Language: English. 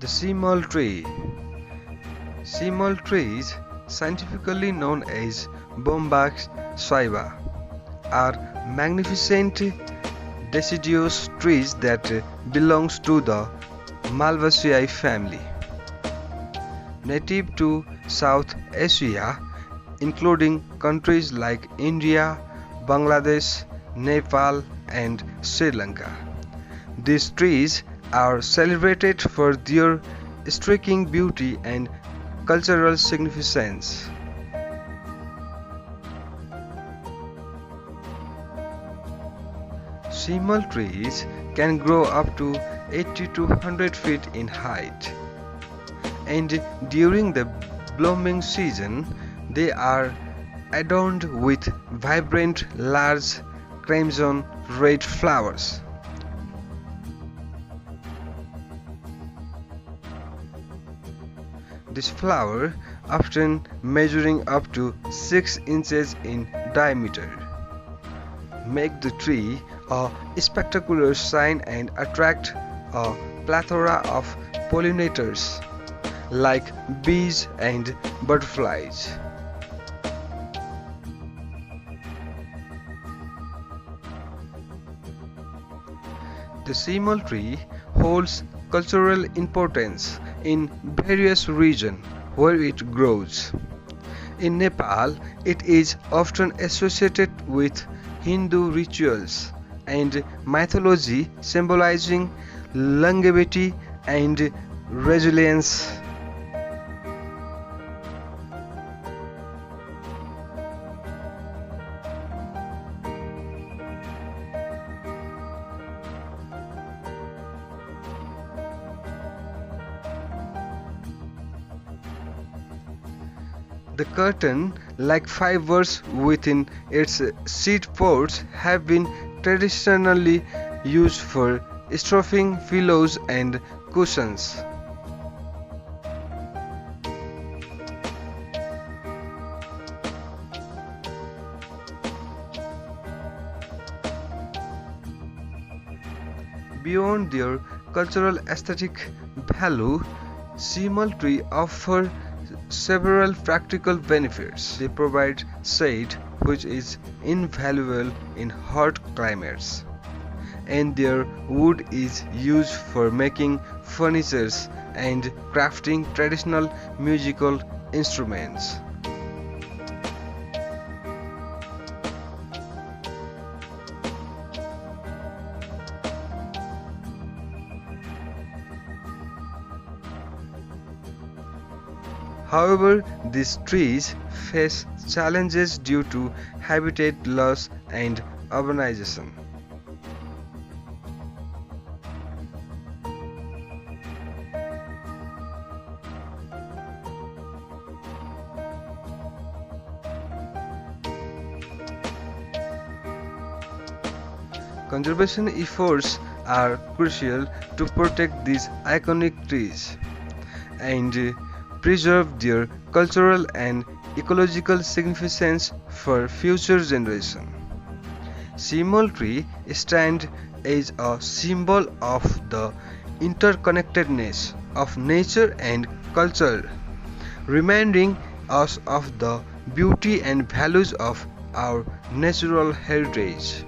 The Seemal tree. Seemal trees, scientifically known as Bombax ceiba, are magnificent deciduous trees that belongs to the Malvaceae family. Native to South Asia, including countries like India, Bangladesh, Nepal, and Sri Lanka. These trees are celebrated for their striking beauty and cultural significance. Seemal trees can grow up to 80 to 100 feet in height, and during the blooming season they are adorned with vibrant large crimson red flowers. This flower, often measuring up to 6 inches in diameter, make the tree a spectacular sign and attract a plethora of pollinators like bees and butterflies. The Seemal tree holds cultural importance in various regions where it grows. In Nepal, it is often associated with Hindu rituals and mythology, symbolizing longevity and resilience. The curtain-like fibers within its seed pods have been traditionally used for stuffing pillows and cushions. Beyond their cultural aesthetic value, Seemal tree offer several practical benefits. They provide shade, which is invaluable in hot climates, and their wood is used for making furniture and crafting traditional musical instruments. However, these trees face challenges due to habitat loss and urbanization. Conservation efforts are crucial to protect these iconic trees and preserve their cultural and ecological significance for future generations. Seemal tree stands as a symbol of the interconnectedness of nature and culture, reminding us of the beauty and values of our natural heritage.